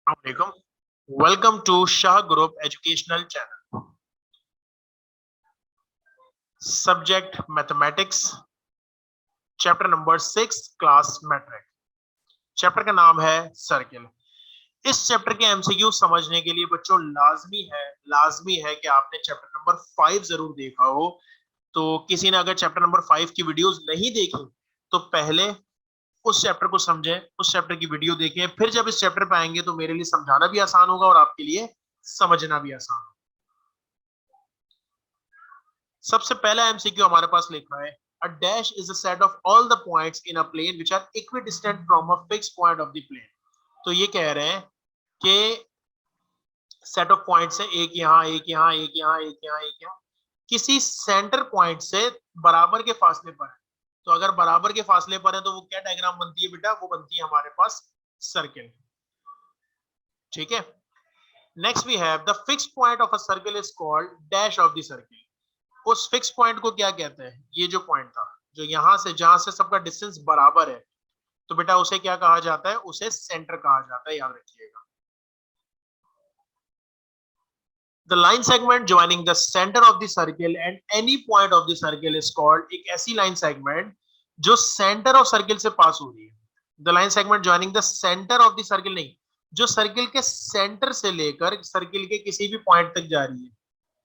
Assalamualaikum. Welcome to Shah Group Educational Channel. Subject Mathematics, Chapter number 6, Class Metric. Chapter का नाम है circle. इस chapter के MCQ समझने के लिए बच्चों लाजमी है कि आपने चैप्टर नंबर 5 जरूर देखा हो। तो किसी ने अगर चैप्टर नंबर 5 की वीडियोस नहीं देखी तो पहले उस चैप्टर को समझें, उस चैप्टर की वीडियो देखें, फिर जब इस चैप्टर पे आएंगे तो मेरे लिए समझाना भी आसान होगा और आपके लिए समझना भी आसान होगा। सबसे पहला एमसीक्यू हमारे पास लिखा है a dash is a set of all the points in a plane which are equidistant from a fixed point of the plane। तो ये कह रहे हैं कि सेट ऑफ पॉइंट्स है, एक यहाँ एक यहाँ एक यहाँ एक यहाँ एक यहाँ, किसी सेंटर पॉइंट से बराबर के फासले पर है। तो अगर बराबर के फासले पर है तो वो क्या डायग्राम बनती है बेटा? वो बनती है हमारे पास सर्किल। ठीक है। Next we have the fixed point of a circle is called dash of the circle. उस फिक्स पॉइंट को क्या कहते हैं? ये जो पॉइंट था, जो यहां से जहां से सबका डिस्टेंस बराबर है, तो बेटा उसे क्या कहा जाता है? उसे सेंटर कहा जाता है, याद रखिएगा। The line segment joining the centre of the circle and any point of the circle is called, एक ऐसी लाइन सेगमेंट जो सेंटर ऑफ सर्किल से पास हो रही है। The line segment joining the centre of the circle, नहीं, जो circle के सेंटर से लेकर सर्किल के किसी भी पॉइंट तक जा रही है,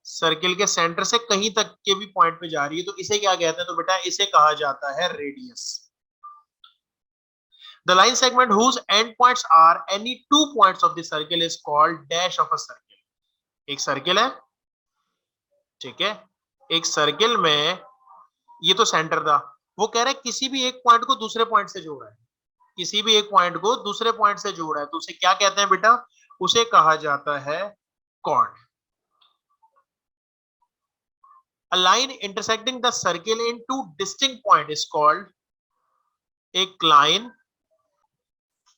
सर्किल के सेंटर से कहीं तक के भी पॉइंट पे जा रही है, तो इसे क्या कहते हैं? तो बेटा इसे कहा जाता है radius. The line segment whose end points are any two points of the circle is called dash of a circle. एक सर्किल है, ठीक है, एक सर्किल में ये तो सेंटर था, वो कह रहा है किसी भी एक पॉइंट को दूसरे पॉइंट से जोड़ा है, किसी भी एक पॉइंट को दूसरे पॉइंट से जोड़ा है, तो उसे क्या कहते हैं बेटा? उसे कहा जाता है cord. A line intersecting the circle in two distinct points is called, एक लाइन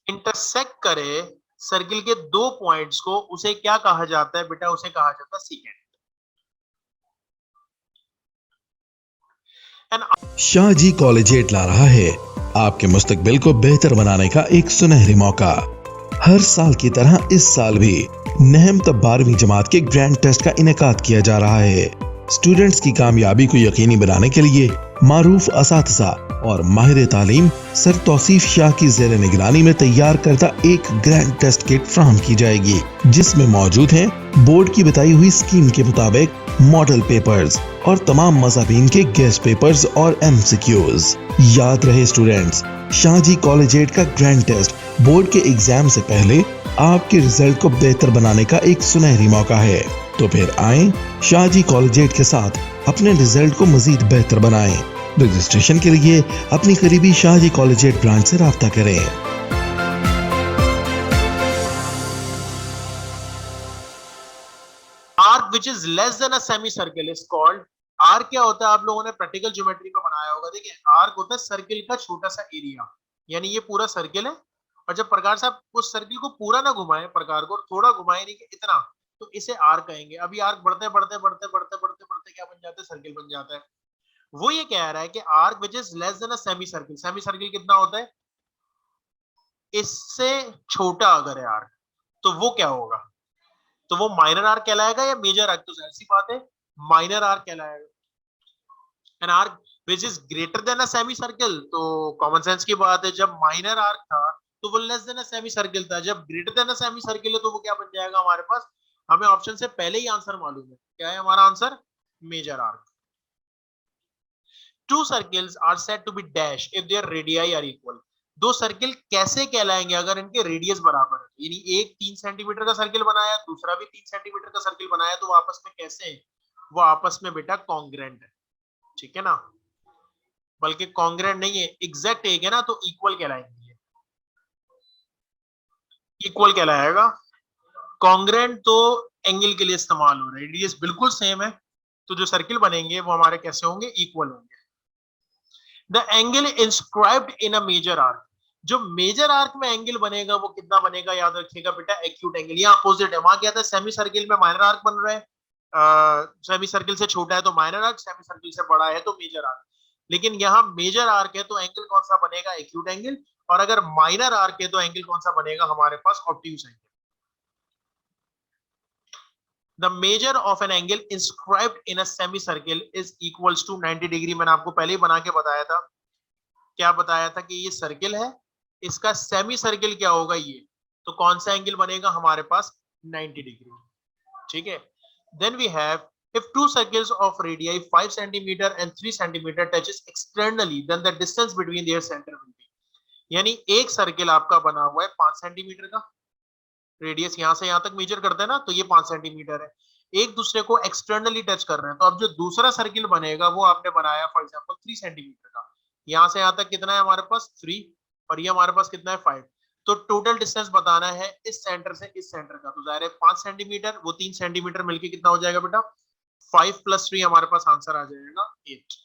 इंटरसेक्ट करे सर्किल के दो पॉइंट्स को, उसे क्या कहा जाता है बेटा? उसे कहा जाता है सीकेंट। शाहजी कॉलेजिएट ला रहा है आपके मुस्तकबिल को बेहतर बनाने का एक सुनहरी मौका। हर साल की तरह इस साल भी नहम तब 12वीं जमात के ग्रैंड टेस्ट का इनेकाद किया जा रहा है। स्टूडेंट्स की कामयाबी को यकीनी बनाने के लिए मारूफ असातिज़ा और माहिर तालीम सर तौसीफ शाह की ज़ेर निगरानी में तैयार करता एक ग्रैंड टेस्ट किट फ्राहम की जाएगी, जिसमें मौजूद हैं बोर्ड की बताई हुई स्कीम के मुताबिक मॉडल पेपर्स और तमाम मज़ाबीन के गेस्ट पेपर्स और एमसीक्यूज। याद रहे स्टूडेंट्स, शाहजी कॉलेजिएट का ग्रैंड टेस्ट बोर्ड के एग्जाम से पहले आपके रिजल्ट को बेहतर बनाने का एक सुनहरी मौका है। तो फिर आएं शाहजी कॉलेजिएट के साथ अपने रिजल्ट को मजीद बेहतर बनाएं। रजिस्ट्रेशन के लिए अपनी करीबी शाहजी कॉलेजिएट ब्रांच से राब्ता करें। Arc which is less than a semi circle is called, arc क्या होता है? आप लोगों ने प्रैक्टिकल ज्योमेट्री में बनाया होगा। देखिए, आर्क होता है सर्किल का छोटा सा एरिया, यानी ये पूरा सर्किल है, और जब प्रकार साहब उस सर्किल को पूरा ना घुमाए, प्रकार को थोड़ा घुमाए, नहीं कि इतना, तो इसे आर्क कहेंगे। अभी आर्क बढ़ते बढ़ते बढ़ते बढ़ते बढ़ते बढ़ते क्या बन जाता है? सर्किल बन जाता है। वो ये कह रहा है कि arc which is less than a semi circle, semi circle कितना होता है? इससे छोटा अगर है आर्क, तो वो क्या होगा? तो वो माइनर आर्क कहलाएगा या मेजर आर्क? तो जाहिर सी बात है माइनर आर्क कहलाएगा। An arc which is greater than a semi circle, तो कॉमन सेंस की बात है, जब माइनर आर्क था तो वो लेस देन अ सेमी सर्किल था, जब ग्रेटर देन अ सेमी सर्किल है तो वो क्या बन जाएगा हमारे पास? हमें ऑप्शन से पहले ही आंसर मालूम है, क्या है हमारा आंसर? Major arc. Two circles are said to be dash if their radii are equal. दो सर्किल कैसे कहलाएंगे अगर इनके रेडियस बराबर है? यानी एक 3 सेंटीमीटर का सर्किल बनाया, दूसरा भी 3 सेंटीमीटर का सर्किल बनाया, तो वो आपस में कैसे हैं? वो आपस में बेटा कॉन्ग्रेंट है, ठीक है ना? बल्कि कॉन्ग्रेंट नहीं है, एग्जैक्ट एक है ना, तो इक्वल कहलाएंगे, इक्वल कहलाएगा। कॉन्ग्रेंट तो एंगल के लिए इस्तेमाल हो रहा है, रेडियस बिल्कुल सेम है, तो जो सर्किल बनेंगे वो हमारे कैसे होंगे? इक्वल होंगे। The angle inscribed in a major arc, जो मेजर आर्क में एंगल बनेगा वो कितना बनेगा? याद रखिएगा बेटा, एक्यूट एंगल। यहाँ अपोजिट है, वहां क्या था? सेमी सर्किल में माइनर आर्क बन रहा है, सेमी सर्किल से छोटा है तो माइनर आर्क, सेमी सर्किल से बड़ा है तो मेजर आर्क। लेकिन यहाँ मेजर आर्क है तो एंगल कौन सा बनेगा? Acute angle. और अगर माइनर आर्क है तो एंगल कौन सा बनेगा हमारे पास? Obtuse angle. The measure of an angle inscribed in a semi circle is equals to 90 degree. मैंने आपको पहले ही बना के बताया था, क्या बताया था कि ये सर्किल है, इसका सेमी सर्किल क्या होगा ये, तो कौन सा एंगल बनेगा हमारे पास 90 डिग्री। ठीक है, then we have if two circles of radii 5 centimeter and 3 centimeter touches externally then the distance between their center will be, यानी एक सर्किल आपका बना हुआ है 5 सेंटीमीटर का, रेडियस यहां से यहां तक मेजर करते हैं ना, तो ये 5 सेंटीमीटर है, एक दूसरे को एक्सटर्नली टच कर रहे हैं, तो अब जो दूसरा सर्किल बनेगा वो आपने बनाया फॉर एग्जांपल 3 सेंटीमीटर का, यहां से यहां तक कितना है हमारे पास 3 और ये हमारे पास कितना है 5, तो टोटल डिस्टेंस बताना है इस सेंटर से इस सेंटर का, तो जाहिर है 5 सेंटीमीटर वो 3 सेंटीमीटर मिलके कितना हो जाएगा बेटा 5 + 3, हमारे पास आंसर आ जाएगा 8।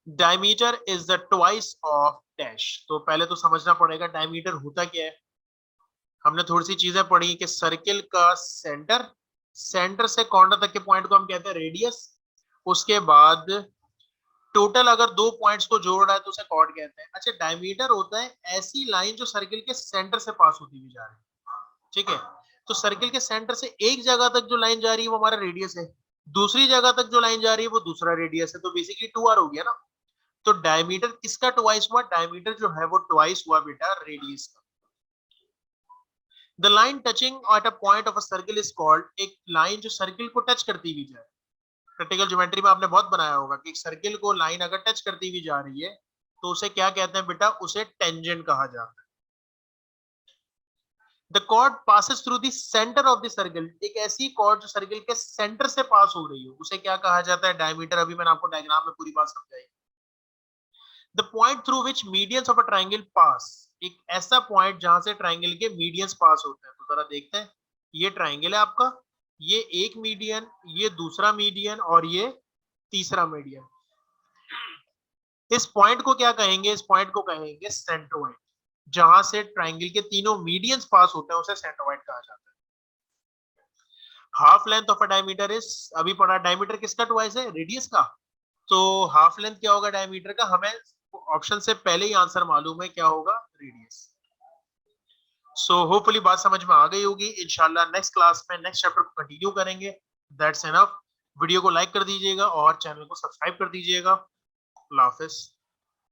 Diameter is the twice of dash. तो पहले तो समझना पड़ेगा डायमीटर होता क्या है। हमने थोड़ी सी चीजें पढ़ी कि सर्किल का सेंटर, सेंटर से कॉर्नर तक के पॉइंट को हम कहते हैं रेडियस, उसके बाद टोटल अगर दो पॉइंट्स को जोड़ रहा है तो उसे कॉर्ड कहते हैं। अच्छा, डायमीटर होता है ऐसी लाइन जो सर्किल के सेंटर से पास होती हुई जा रही है। ठीक है, तो सर्किल के सेंटर से एक जगह तक जो लाइन जा रही है वो हमारा रेडियस है, दूसरी जगह तक जो लाइन जा रही है वो दूसरा रेडियस है, तो बेसिकली 2r हो गया ना। तो डायमीटर किसका ट्वाइस हुआ, डायमीटर जो है वो ट्वाइस हुआ बेटा रेडियस का। The line touching at a point of a circle is called, एक लाइन जो सर्किल को टच करती हुई जाए, प्रैक्टिकल ज्योमेट्री में आपने बहुत बनाया होगा कि एक सर्किल को लाइन अगर टच करती हुई जा रही है तो उसे क्या कहते हैं बेटा, उसे टेंजेंट कहा जाता है। The chord passes through the center of the circle, एक ऐसी chord जो सर्किल के सेंटर से पास हो रही हो उसे क्या कहा जाता है, डायमीटर। अभी मैंने आपको डायग्राम में पूरी बात समझाई। The point through which medians of a triangle pass, एक ऐसा पॉइंट जहां से ट्राइंगल के मीडियंस पास होते हैं। तो जरा देखते हैं, ये ट्राइंगल है आपका, ये एक मीडियन, ये दूसरा मीडियन और ये तीसरा मीडियन। इस पॉइंट को क्या कहेंगे, इस पॉइंट को कहेंगे सेंट्रोइड, जहां से ट्राइंगल के तीनों मीडियंस पास होते हैं उसे सेंट्रोइड कहा जाता है। Half length of a diameter is, अभी पढ़ा डायमीटर किसका ट्वाइस है, रेडियस का, तो हाफ लेंथ क्या होगा डायमीटर का, हमें ऑप्शन से पहले ही आंसर मालूम है क्या होगा, रेडियस। सो होपफुली बात समझ में आ गई होगी। इंशाल्लाह नेक्स्ट क्लास में नेक्स्ट चैप्टर को कंटिन्यू करेंगे। That's enough. वीडियो को लाइक कर दीजिएगा और चैनल को सब्सक्राइब कर दीजिएगा। अल्लाह हाफिज।